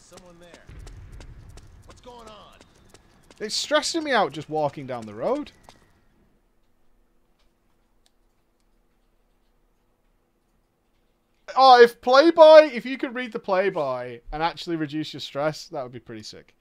someone there. What's going on? It's stressing me out just walking down the road. Oh, if you could read the Playboy and actually reduce your stress, that would be pretty sick.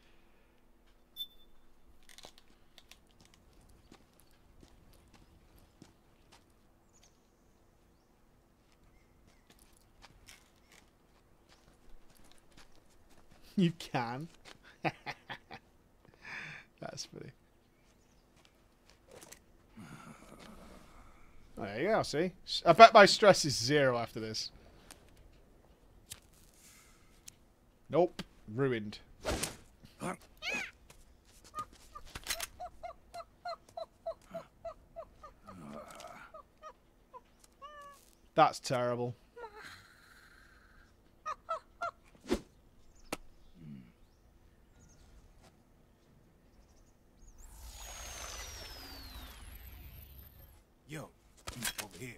You can. That's funny. Oh, there you go, see? I bet my stress is 0 after this. Nope. Ruined. That's terrible. Yo, over here.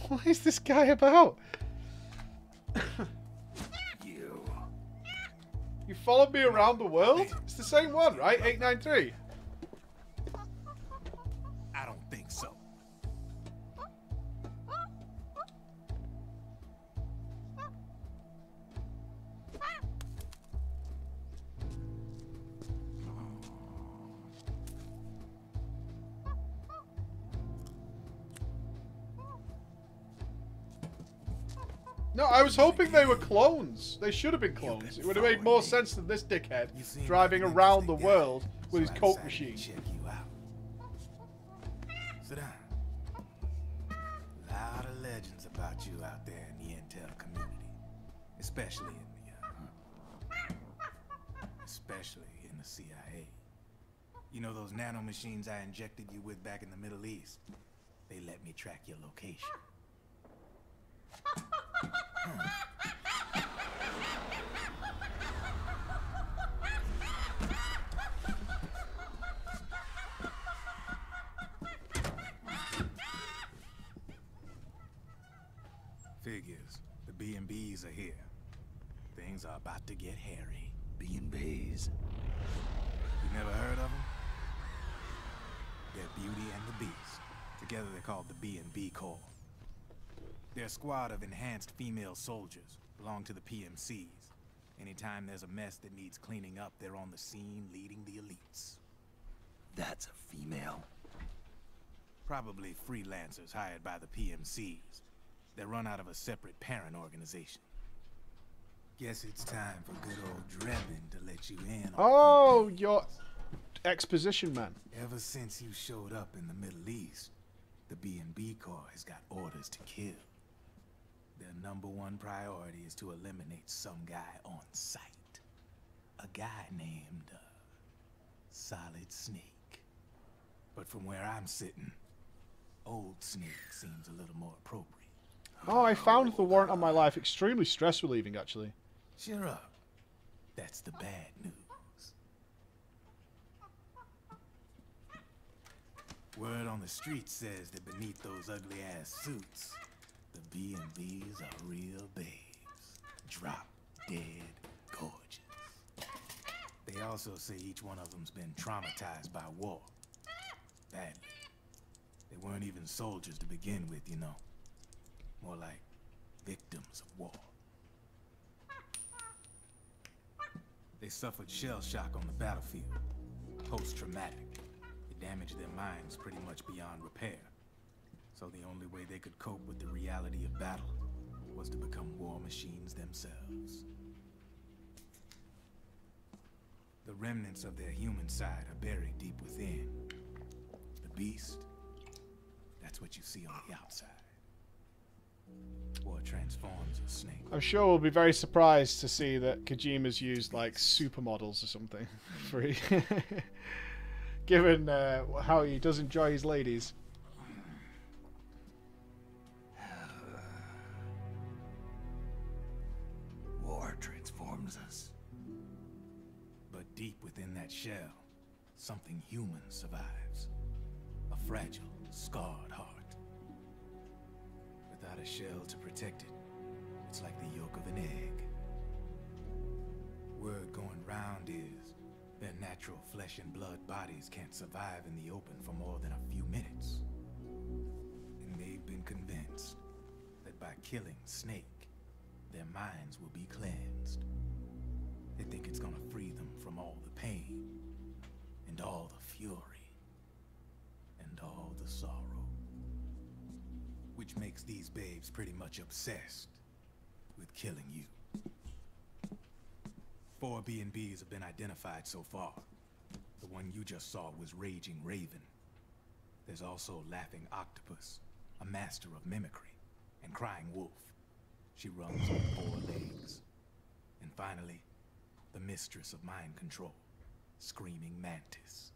What is this guy about? You followed me around the world? It's the same one, right? 893. I don't think so. No, I was hoping they were clones. They should have been clones. It would have made more sense than this dickhead driving around the world with his coke machine. Check you out. Sit down. A lot of legends about you out there in the intel community, especially in the CIA. You know those nanomachines I injected you with back in the Middle East? They let me track your location. Figures. The B&Bs are here. Things are about to get hairy. B&Bs. You never heard of them? They're Beauty and the Beast. Together they're called the B&B Corps. They're a squad of enhanced female soldiers, belong to the PMCs. Anytime there's a mess that needs cleaning up, they're on the scene leading the elites. That's a female. Probably freelancers hired by the PMCs. They're run out of a separate parent organization. Guess it's time for good old Drebin to let you in on Oh, your exposition man. Ever since you showed up in the Middle East, the B&B Corps has got orders to kill. Their #1 priority is to eliminate some guy on sight. A guy named Solid Snake. But from where I'm sitting, Old Snake seems a little more appropriate. Oh, I found the warrant on my life extremely stress relieving, actually. Cheer up. That's the bad news. Word on the street says that beneath those ugly-ass suits, the B&Bs are real babes. Drop dead gorgeous. They also say each one of them's been traumatized by war. Badly. They weren't even soldiers to begin with, you know. More like victims of war. They suffered shell shock on the battlefield. Post-traumatic. It damaged their minds pretty much beyond repair. So the only way they could cope with the reality of battle was to become war machines themselves. The remnants of their human side are buried deep within. The beast, that's what you see on the outside. Or transforms a snake. I'm sure we'll be very surprised to see that Kojima's used like supermodels or something for given how he does enjoy his ladies. War transforms us. But deep within that shell, something human survives. A fragile, scarred heart. Without a shell to protect it, it's like the yolk of an egg. found is their natural flesh and blood bodies can't survive in the open for more than a few minutes. And they've been convinced that by killing Snake, their minds will be cleansed. They think it's gonna free them from all the pain, and all the fury, and all the sorrow. Which makes these babes pretty much obsessed with killing you. 4 B&Bs have been identified so far. The one you just saw was Raging Raven. There's also Laughing Octopus, a master of mimicry, and Crying Wolf. She runs on 4 legs. And finally, the mistress of mind control, Screaming Mantis.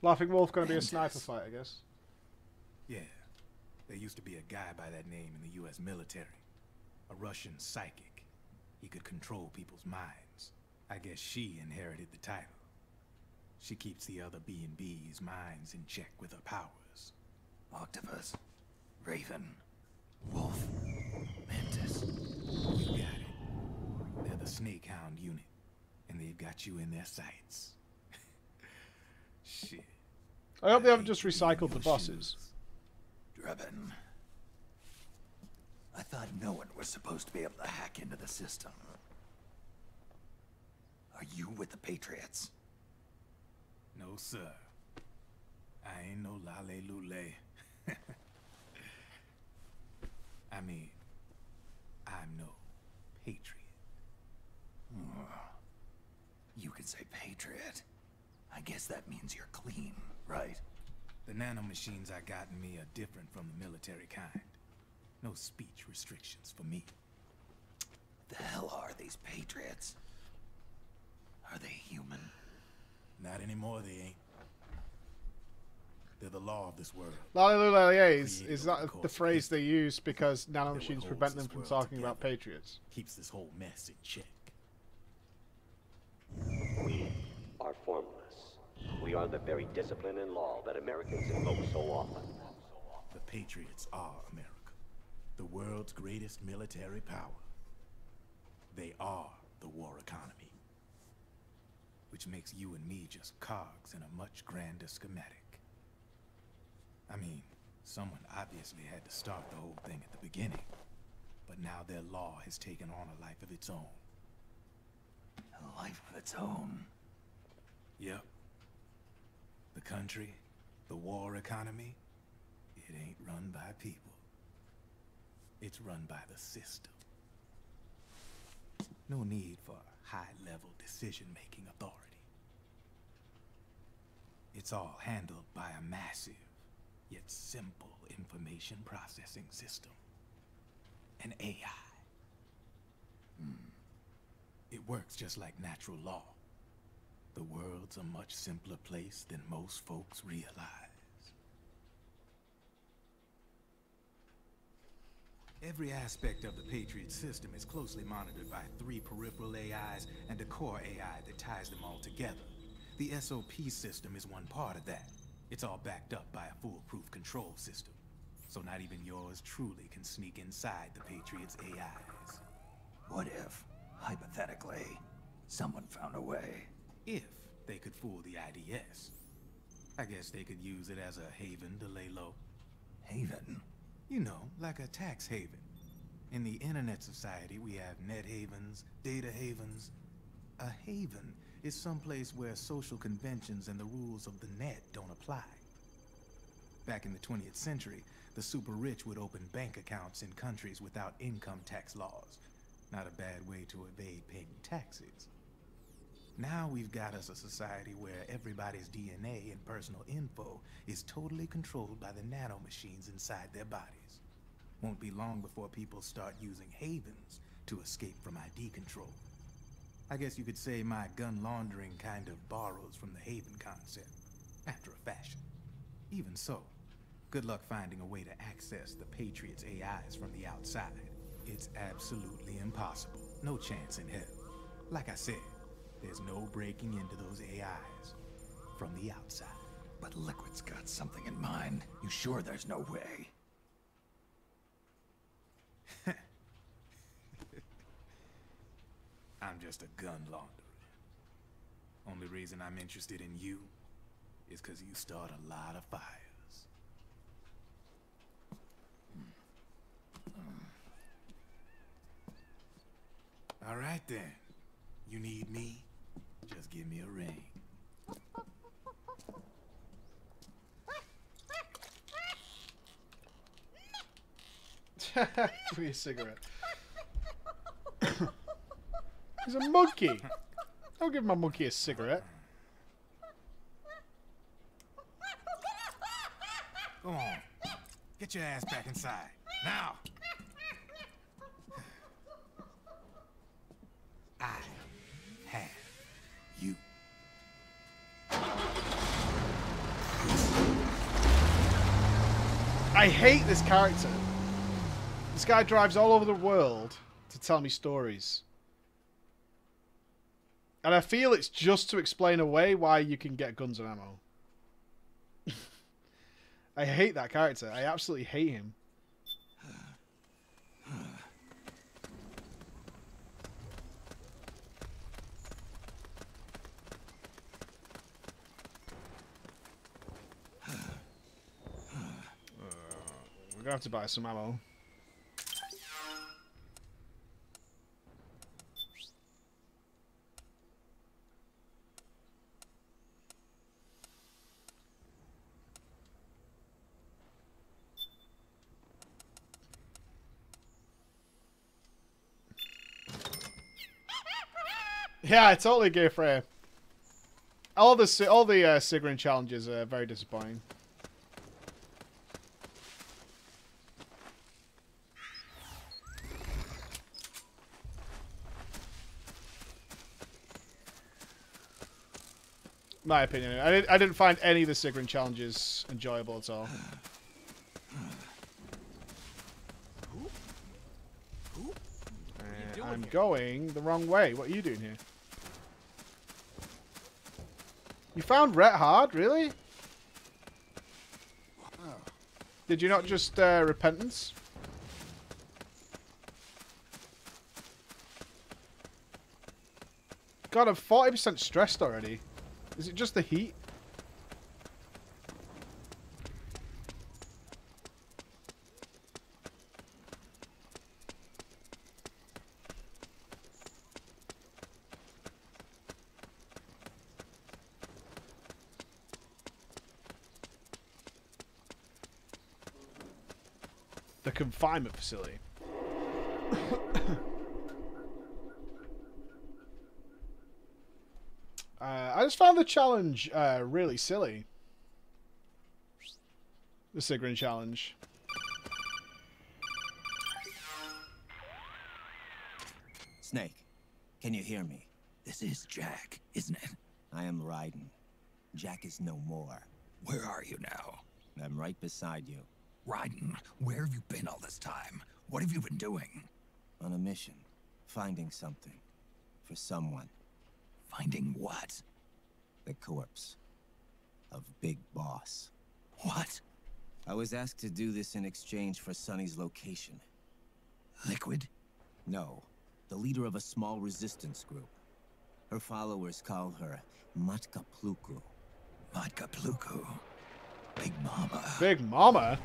Laughing Wolf gonna be a sniper fight, I guess. Yeah, there used to be a guy by that name in the US military. A Russian psychic. He could control people's minds. I guess she inherited the title. She keeps the other B&B's minds in check with her powers. Octopus, Raven, Wolf, Mantis. You got it. They're the Snake Hound unit, and they've got you in their sights. Shit. I hope they haven't just recycled the bosses. Drebin. I thought no one was supposed to be able to hack into the system. Are you with the Patriots? No, sir. I ain't no lale-lule. I mean, I'm no patriot. You can say Patriot. I guess that means you're clean, right? The nanomachines I got in me are different from the military kind. No speech restrictions for me. The hell are these Patriots? Are they human? Not anymore, they ain't. They're the law of this world. Is that the phrase they use because nanomachines prevent them from talking about patriots? Keeps this whole mess in check. We are formless. We are the very discipline and law that Americans invoke so often. The Patriots are America. The world's greatest military power. They are the war economy. Which makes you and me just cogs in a much grander schematic. I mean, someone obviously had to start the whole thing at the beginning. But now their law has taken on a life of its own. A life of its own? Yep. The country, the war economy, it ain't run by people. It's run by the system. No need for high-level decision-making authority. It's all handled by a massive, yet simple information processing system. An AI. It works just like natural law. The world's a much simpler place than most folks realize. Every aspect of the Patriot system is closely monitored by 3 peripheral AIs and a core AI that ties them all together. The SOP system is one part of that. It's all backed up by a foolproof control system. So not even yours truly can sneak inside the Patriots' AIs. What if, hypothetically, someone found a way? If they could fool the IDS. I guess they could use it as a haven to lay low. Haven? You know, like a tax haven. In the internet society, we have net havens, data havens. A haven is someplace where social conventions and the rules of the net don't apply. Back in the 20th century, the super rich would open bank accounts in countries without income tax laws. Not a bad way to evade paying taxes. Now we've got us a society where everybody's DNA and personal info is totally controlled by the nanomachines inside their bodies. Won't be long before people start using havens to escape from ID control. I guess you could say my gun laundering kind of borrows from the haven concept, after a fashion. Even so, good luck finding a way to access the Patriots' AIs from the outside. It's absolutely impossible. No chance in hell. Like I said, there's no breaking into those AIs from the outside. But Liquid's got something in mind. You sure there's no way? I'm just a gun launderer. Only reason I'm interested in you is because you start a lot of fires. All right then. You need me? Just give me a ring. Give me a cigarette. He's a monkey. Don't give my monkey a cigarette. Go on. Get your ass back inside. Now. I have you. I hate this character. This guy drives all over the world to tell me stories. And I feel it's just to explain away why you can get guns and ammo. I hate that character. I absolutely hate him. We're gonna have to buy some ammo. Yeah, I totally go for it. All the Sigrun challenges are very disappointing. My opinion. I didn't find any of the Sigrun challenges enjoyable at all. I'm going the wrong way. What are you doing here? You found Ret Hard? Really? Did you not just Repentance? God, I'm 40% stressed already. Is it just the heat? The confinement facility. I just found the challenge really silly. The Sigrun challenge. Snake, can you hear me? This is Jack, isn't it? I am Raiden. Jack is no more. Where are you now? I'm right beside you. Raiden, where have you been all this time? What have you been doing? On a mission. Finding something. For someone. Finding what? The corpse. Of Big Boss. What? I was asked to do this in exchange for Sonny's location. Liquid? No. The leader of a small resistance group. Her followers call her Matka Pluku. Matka Pluku? Big Mama. Big Mama?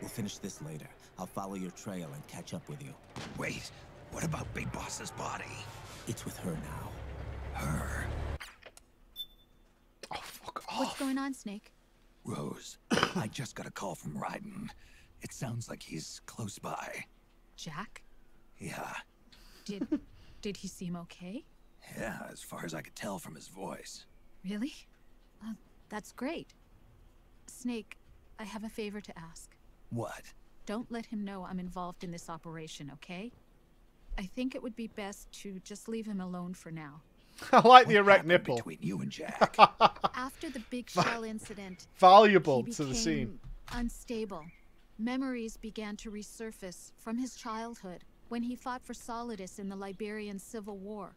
We'll finish this later. I'll follow your trail and catch up with you. Wait, what about Big Boss's body? It's with her now. Her? Oh, fuck off. What's going on, Snake? Rose, I just got a call from Raiden. It sounds like he's close by. Jack? Yeah. Did he seem okay? Yeah, as far as I could tell from his voice. Really? That's great. Snake, I have a favor to ask. What? Don't let him know I'm involved in this operation, okay? I think it would be best to just leave him alone for now. I like the erect nipple. Between you and Jack. After the big shell incident, Valuable he to the became scene. unstable. Memories began to resurface from his childhood when he fought for Solidus in the Liberian Civil War.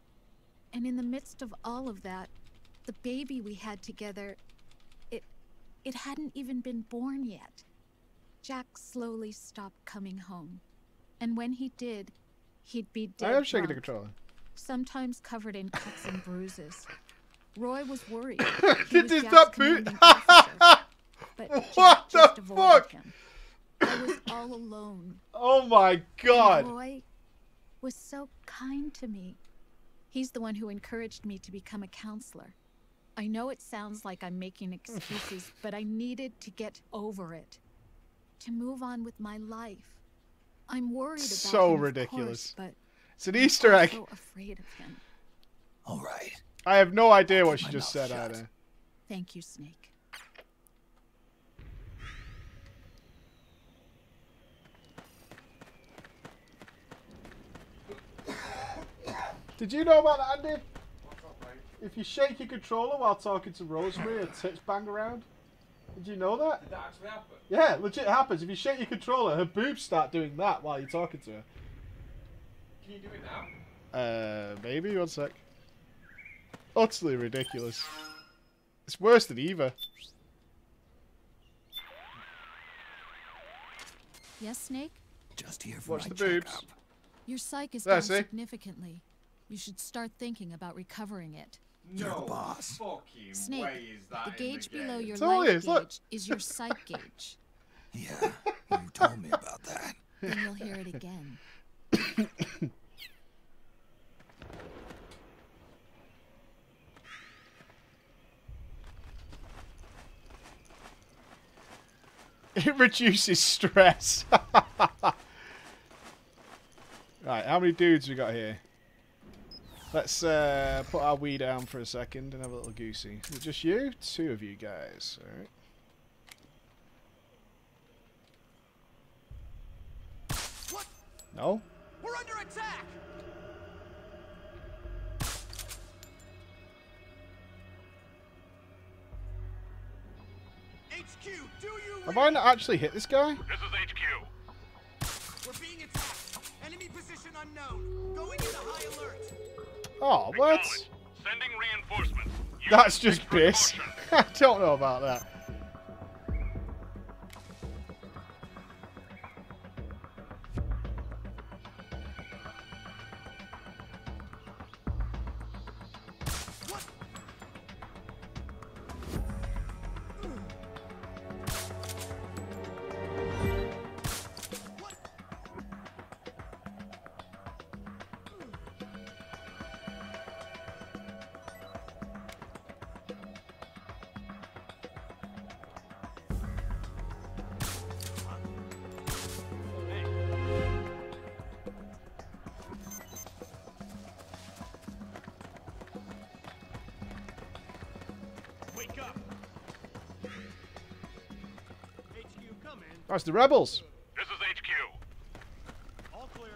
And in the midst of all of that, the baby we had together, it hadn't even been born yet. Jack slowly stopped coming home. And when he did, he'd be dead I am shaking the drunk. controller. sometimes covered in cuts and bruises. Roy was worried. Did that boot? But What Jack just the avoided fuck? him. I was all alone. Oh my god. Roy was so kind to me. He's the one who encouraged me to become a counselor. I know it sounds like I'm making excuses, but I needed to get over it. To move on with my life. I'm worried about So him, ridiculous. Of course, It's an Easter egg. but I'm so afraid of him. All right. I have no idea what she My just mouth said shut. either. Thank you, Snake. Did you know about that, Andy? If you shake your controller while talking to Rosemary, her tits bang around. Did you know that? Did that actually happen? Yeah, legit happens. If you shake your controller, her boobs start doing that while you're talking to her. Can you do it now? Maybe. One sec. Utterly ridiculous. It's worse than Eva. Yes, Snake? Just here for Watch my the boobs. checkup. Your psych is There, down see? significantly. You should start thinking about recovering it. You're the No boss. fucking Snake, way is that the in gauge the below game. your Totally life is, look. gauge is your psych gauge. Yeah, you told me about that. Then you'll hear it again. It reduces stress. Right, how many dudes we got here? Let's put our Wii down for a second and have a little goosey. Is it just you? Two of you guys. Alright. What? No? We're under attack! HQ, do you Have I not actually hit this guy? This is HQ. We're being attacked. Enemy position unknown. Going into high alert. Oh, what? Acknowledged. Sending reinforcements. Use That's just extra piss. caution. I don't know about that. Wake up. HQ, come in. That's the rebels. This is HQ. All clear.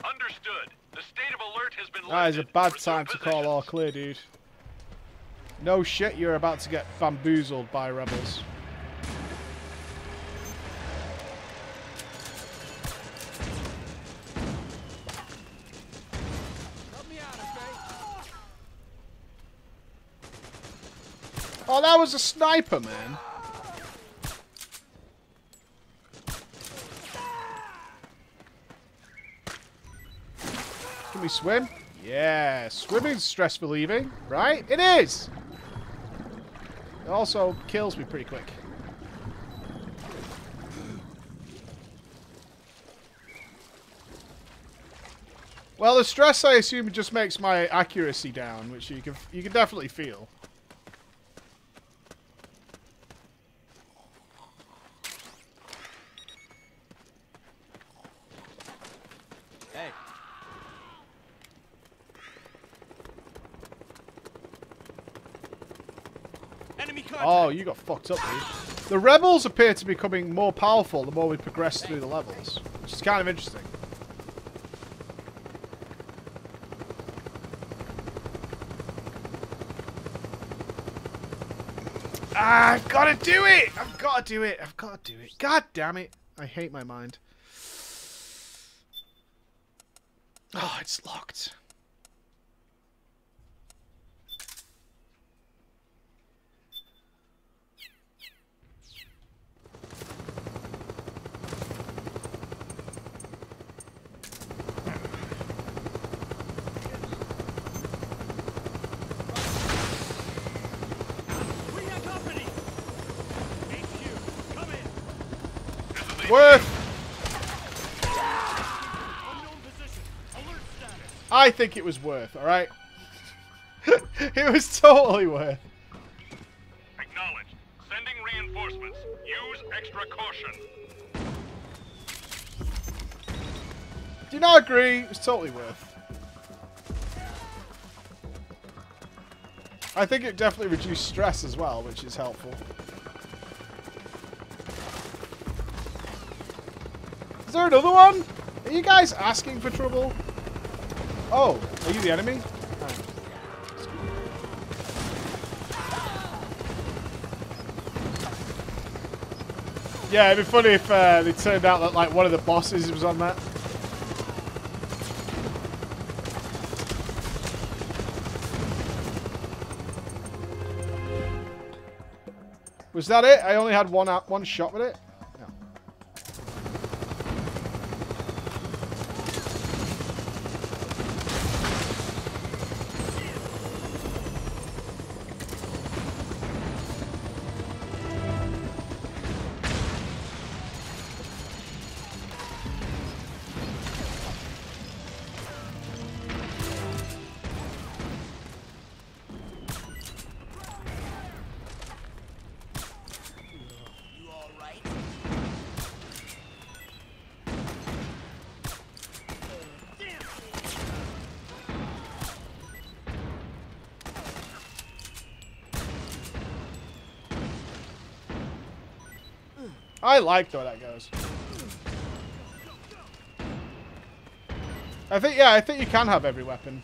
Understood. The state of alert has been That is a lifted. bad Resume time to call all positions. clear, dude. No shit, you're about to get bamboozled by rebels. Help me out, okay? Oh, that was a sniper, man. Can we swim? Yeah, swimming's stress relieving, right? It is! It also kills me pretty quick. Well, the stress, I assume, just makes my accuracy down, which you can definitely feel. Hey. Enemy contact. Oh, you got fucked up, dude. The rebels appear to be becoming more powerful the more we progress through the levels, which is kind of interesting. Ah, I've got to do it! I've got to do it! I've got to do it. God damn it. I hate my mind. Oh, it's locked. Worth. I think it was worth, alright? It was totally worth. Acknowledged. Sending reinforcements. Use extra caution. Do you not agree? It was totally worth. I think it definitely reduced stress as well, which is helpful. Is there another one? Are you guys asking for trouble? Oh, are you the enemy? Yeah, it'd be funny if they turned out that like one of the bosses was on that. Was that it? I only had one shot with it? No. I like the way that goes. I think you can have every weapon.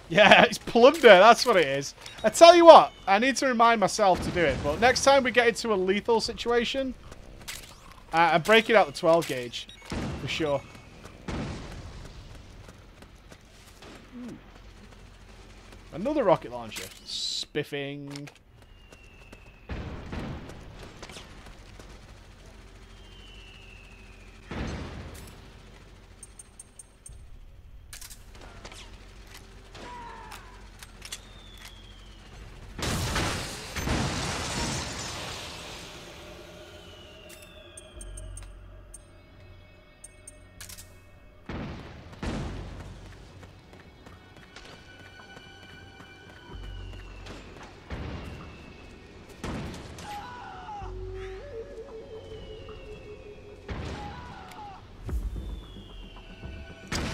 Yeah, it's plunder, that's what it is. I tell you what, I need to remind myself to do it, but next time we get into a lethal situation, I'm breaking out the 12 gauge, for sure. Another rocket launcher. Spiffing.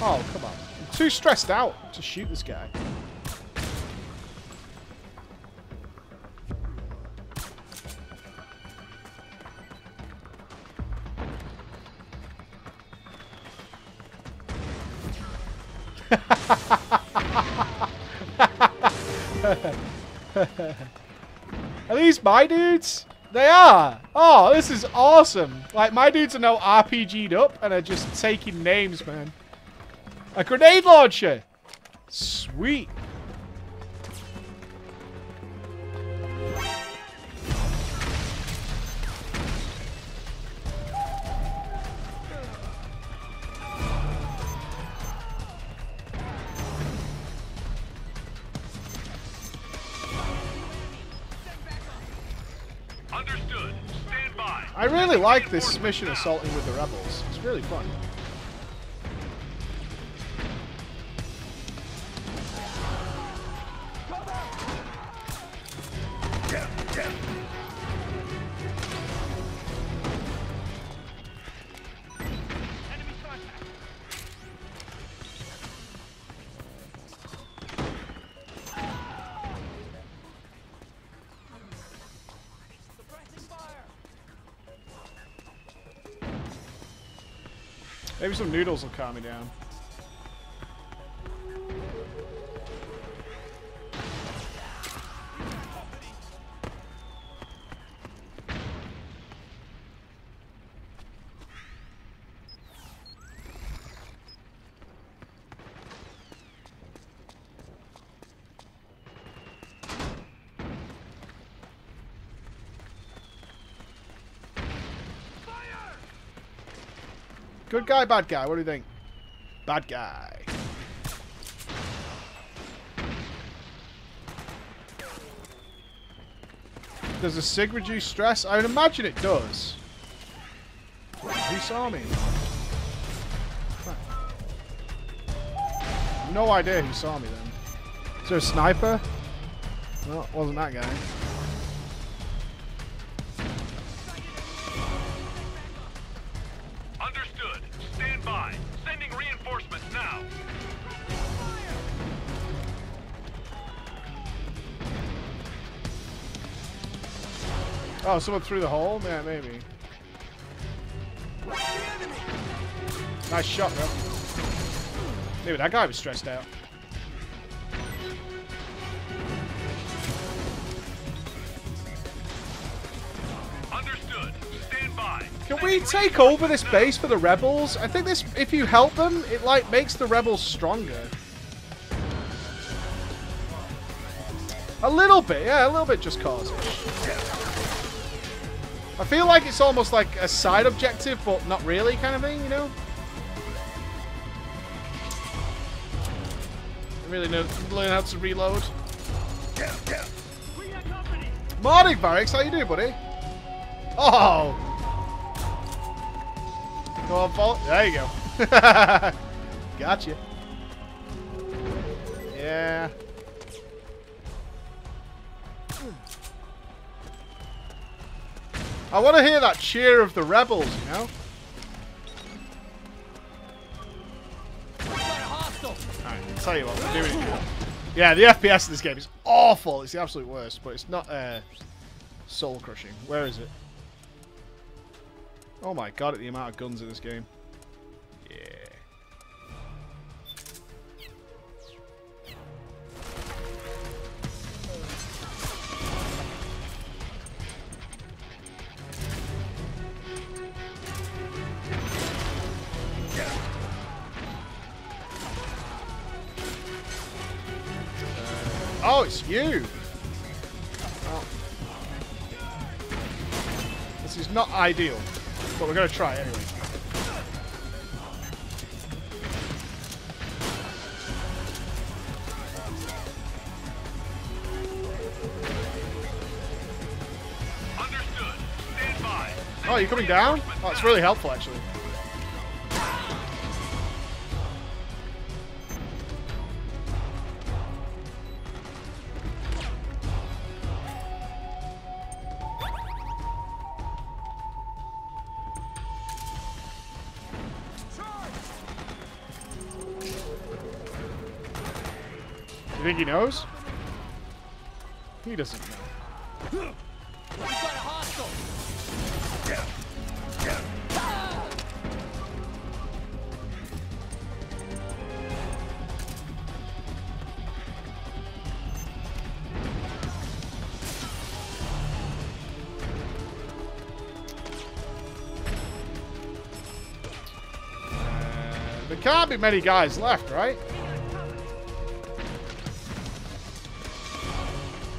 Oh, come on. I'm too stressed out to shoot this guy. Are these my dudes? They are! Oh, this is awesome! Like, my dudes are now RPG'd up and are just taking names, man. A grenade launcher! Sweet! Understood. Stand by. I really like this mission assaulting with the rebels. It's really fun. Maybe some noodles will calm me down. Good guy, bad guy. What do you think? Bad guy. Does the SIG reduce stress? I would imagine it does. He saw me. No idea who saw me then. Is there a sniper? No, it wasn't that guy. Understood. Stand by. Sending reinforcements now. Oh, someone through the hole? Yeah, maybe. Nice shot, bro. Maybe that guy was stressed out. Understood. Stand by. Can we take over this base for the rebels? I think this, if you help them, it like makes the rebels stronger. A little bit, yeah, a little bit just cause. I feel like it's almost like a side objective, but not really kind of thing, you know? I really learn how to reload. Morning, Barracks. How you doing, buddy? Oh! Go on, Vault. There you go. Gotcha. Yeah. I want to hear that cheer of the rebels, you know? Alright, I'll tell you what, we're doing it. Yeah, the FPS in this game is awful. It's the absolute worst, but it's not soul crushing. Where is it? Oh my god, at the amount of guns in this game. Yeah. Oh, it's you! Oh. This is not ideal, but we're going to try it anyway. Understood. Stand by. Oh, you're coming down? Oh, it's really helpful, actually. You think he knows? He doesn't know. There can't be many guys left, right?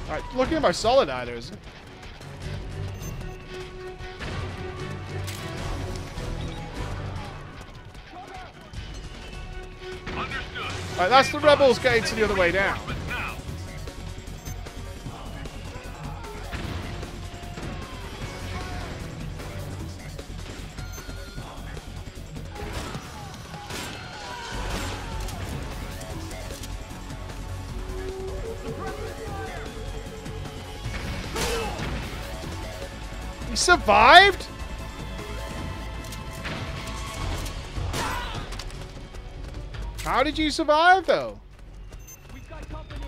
Alright, looking at my solidizers. Alright, that's the rebels getting to the other way down. He survived? How did you survive, though? We've got company.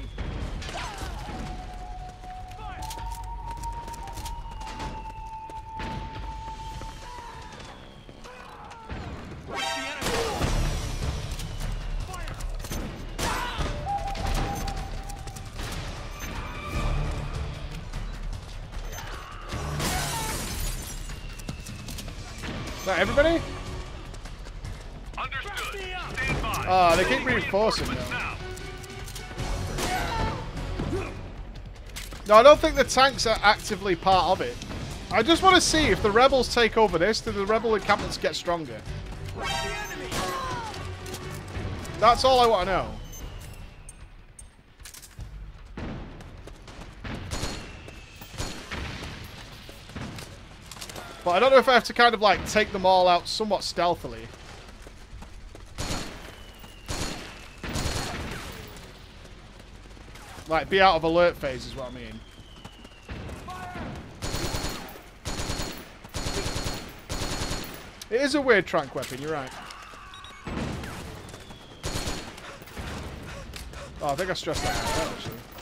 Is that everybody? Understood. Stand by. Oh, they keep reinforcing though. No, I don't think the tanks are actively part of it. I just want to see if the rebels take over this, do the rebel encampments get stronger? That's all I want to know. But I don't know if I have to kind of like take them all out somewhat stealthily. Like be out of alert phase is what I mean. It is a weird trank weapon, you're right. Oh, I think I stressed that out, actually.